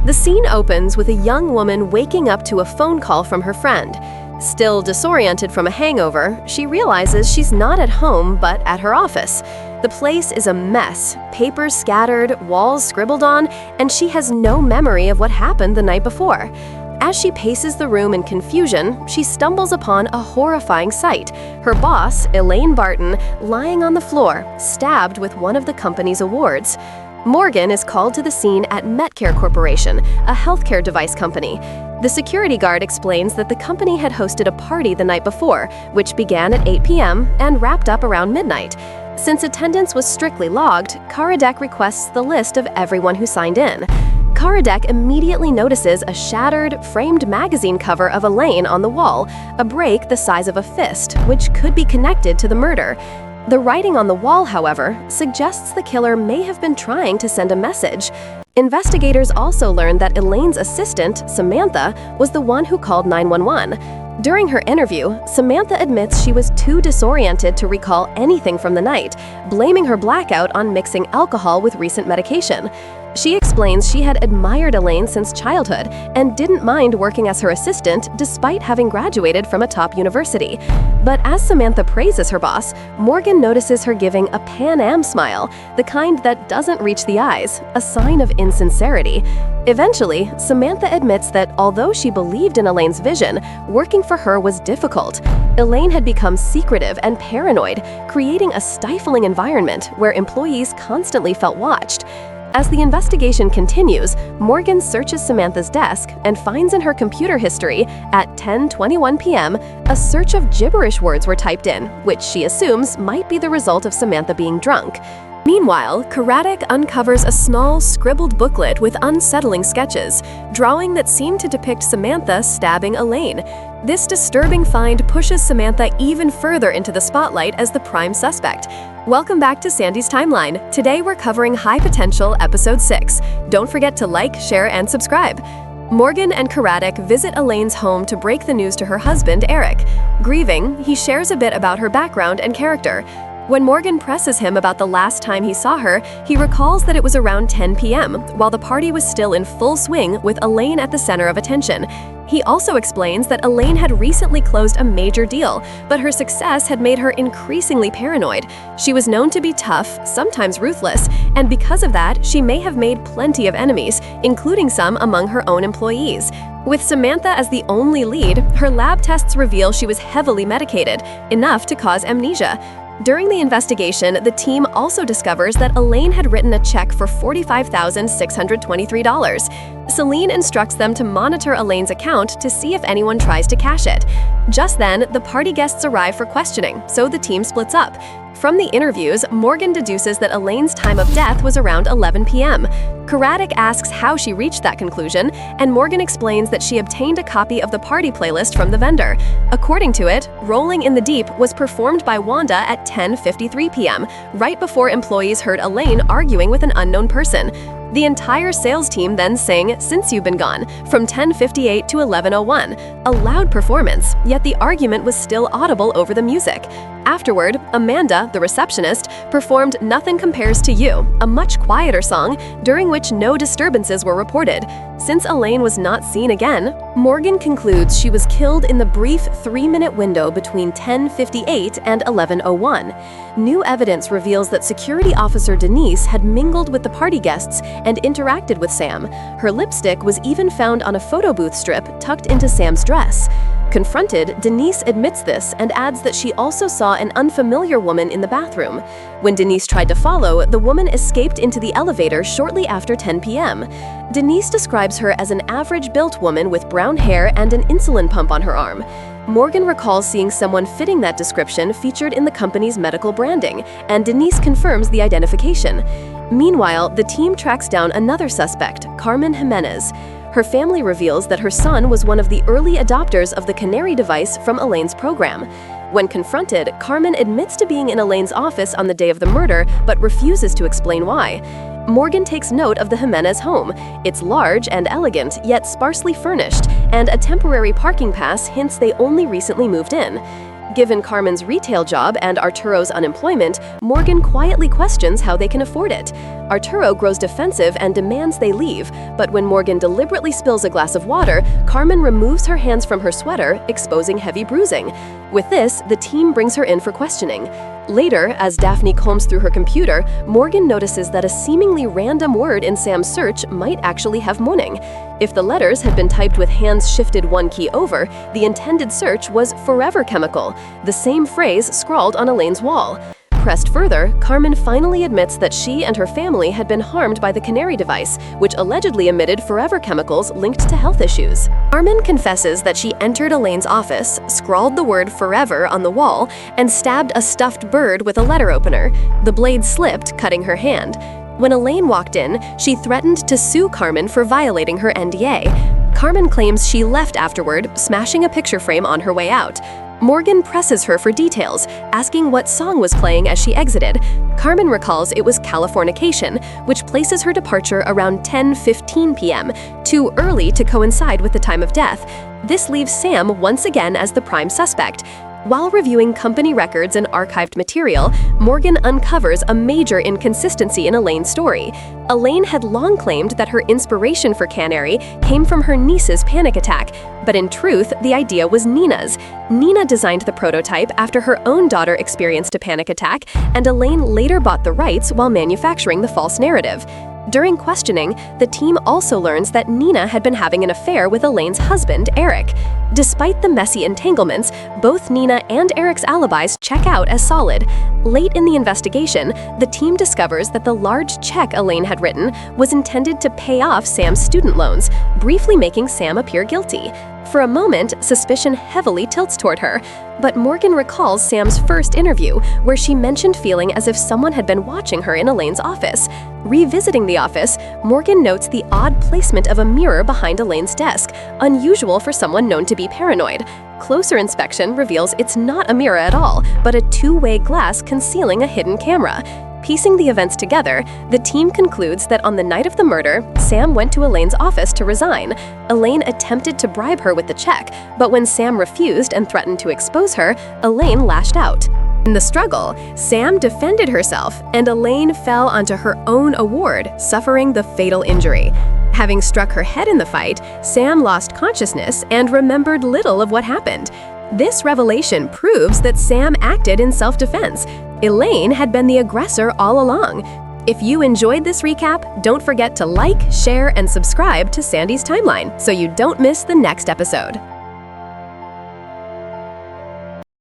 The scene opens with a young woman waking up to a phone call from her friend. Still disoriented from a hangover, she realizes she's not at home but at her office. The place is a mess, papers scattered, walls scribbled on, and she has no memory of what happened the night before. As she paces the room in confusion, she stumbles upon a horrifying sight: her boss, Elaine Barton, lying on the floor, stabbed with one of the company's awards. Morgan is called to the scene at Metcare Corporation, a healthcare device company. The security guard explains that the company had hosted a party the night before, which began at 8 p.m. and wrapped up around midnight. Since attendance was strictly logged, Karadec requests the list of everyone who signed in. Karadec immediately notices a shattered, framed magazine cover of Elaine on the wall, a break the size of a fist, which could be connected to the murder. The writing on the wall, however, suggests the killer may have been trying to send a message. Investigators also learned that Elaine's assistant, Samantha, was the one who called 911. During her interview, Samantha admits she was too disoriented to recall anything from the night, blaming her blackout on mixing alcohol with recent medication. She explains she had admired Elaine since childhood and didn't mind working as her assistant despite having graduated from a top university. But as Samantha praises her boss, Morgan notices her giving a Pan Am smile, the kind that doesn't reach the eyes, a sign of insincerity. Eventually, Samantha admits that although she believed in Elaine's vision, working for her was difficult. Elaine had become secretive and paranoid, creating a stifling environment where employees constantly felt watched. As the investigation continues, Morgan searches Samantha's desk and finds in her computer history at 10:21 p.m. a search of gibberish words were typed in, which she assumes might be the result of Samantha being drunk. Meanwhile, Karadec uncovers a small, scribbled booklet with unsettling sketches, drawing that seem to depict Samantha stabbing Elaine. This disturbing find pushes Samantha even further into the spotlight as the prime suspect. Welcome back to Sandy's Timeline. Today we're covering High Potential Episode 6. Don't forget to like, share, and subscribe. Morgan and Karadec visit Elaine's home to break the news to her husband, Eric. Grieving, he shares a bit about her background and character. When Morgan presses him about the last time he saw her, he recalls that it was around 10 p.m., while the party was still in full swing with Elaine at the center of attention. He also explains that Elaine had recently closed a major deal, but her success had made her increasingly paranoid. She was known to be tough, sometimes ruthless, and because of that, she may have made plenty of enemies, including some among her own employees. With Samantha as the only lead, her lab tests reveal she was heavily medicated, enough to cause amnesia. During the investigation, the team also discovers that Elaine had written a check for $45,623. Celine instructs them to monitor Elaine's account to see if anyone tries to cash it. Just then, the party guests arrive for questioning, so the team splits up. From the interviews, Morgan deduces that Elaine's time of death was around 11 p.m. Karadec asks how she reached that conclusion, and Morgan explains that she obtained a copy of the party playlist from the vendor. According to it, Rolling in the Deep was performed by Wanda at 10:53 p.m., right before employees heard Elaine arguing with an unknown person. The entire sales team then sang Since You've Been Gone from 10:58 to 11:01, a loud performance, yet the argument was still audible over the music. Afterward, Amanda, the receptionist, performed Nothing Compares to You, a much quieter song, during which no disturbances were reported. Since Elaine was not seen again, Morgan concludes she was killed in the brief 3-minute window between 10:58 and 11:01. New evidence reveals that security officer Denise had mingled with the party guests and interacted with Sam. Her lipstick was even found on a photo booth strip tucked into Sam's dress. Confronted, Denise admits this and adds that she also saw an unfamiliar woman in the bathroom. When Denise tried to follow, the woman escaped into the elevator shortly after 10 p.m. Denise describes her as an average-built woman with brown hair and an insulin pump on her arm. Morgan recalls seeing someone fitting that description featured in the company's medical branding, and Denise confirms the identification. Meanwhile, the team tracks down another suspect, Carmen Jimenez. Her family reveals that her son was one of the early adopters of the Canary device from Elaine's program. When confronted, Carmen admits to being in Elaine's office on the day of the murder, but refuses to explain why. Morgan takes note of the Jimenez home. It's large and elegant, yet sparsely furnished, and a temporary parking pass hints they only recently moved in. Given Carmen's retail job and Arturo's unemployment, Morgan quietly questions how they can afford it. Arturo grows defensive and demands they leave, but when Morgan deliberately spills a glass of water, Carmen removes her hands from her sweater, exposing heavy bruising. With this, the team brings her in for questioning. Later, as Daphne combs through her computer, Morgan notices that a seemingly random word in Sam's search might actually have meaning. If the letters had been typed with hands shifted one key over, the intended search was forever chemical, the same phrase scrawled on Elaine's wall. Pressed further, Carmen finally admits that she and her family had been harmed by the Canary device, which allegedly emitted forever chemicals linked to health issues. Carmen confesses that she entered Elaine's office, scrawled the word forever on the wall, and stabbed a stuffed bird with a letter opener. The blade slipped, cutting her hand. When Elaine walked in, she threatened to sue Carmen for violating her NDA. Carmen claims she left afterward, smashing a picture frame on her way out. Morgan presses her for details, asking what song was playing as she exited. Carmen recalls it was Californication, which places her departure around 10:15 p.m., too early to coincide with the time of death. This leaves Sam once again as the prime suspect. While reviewing company records and archived material, Morgan uncovers a major inconsistency in Elaine's story. Elaine had long claimed that her inspiration for Canary came from her niece's panic attack, but in truth, the idea was Nina's. Nina designed the prototype after her own daughter experienced a panic attack, and Elaine later bought the rights while manufacturing the false narrative. During questioning, the team also learns that Nina had been having an affair with Elaine's husband, Eric. Despite the messy entanglements, both Nina and Eric's alibis check out as solid. Late in the investigation, the team discovers that the large check Elaine had written was intended to pay off Sam's student loans, briefly making Sam appear guilty. For a moment, suspicion heavily tilts toward her, but Morgan recalls Sam's first interview, where she mentioned feeling as if someone had been watching her in Elaine's office. Revisiting the office, Morgan notes the odd placement of a mirror behind Elaine's desk, unusual for someone known to be paranoid. Closer inspection reveals it's not a mirror at all, but a two-way glass concealing a hidden camera. Piecing the events together, the team concludes that on the night of the murder, Sam went to Elaine's office to resign. Elaine attempted to bribe her with the check, but when Sam refused and threatened to expose her, Elaine lashed out. In the struggle, Sam defended herself, and Elaine fell onto her own award, suffering the fatal injury. Having struck her head in the fight, Sam lost consciousness and remembered little of what happened. This revelation proves that Sam acted in self-defense. Elaine had been the aggressor all along. If you enjoyed this recap, don't forget to like, share, and subscribe to Sandy's Timeline so you don't miss the next episode.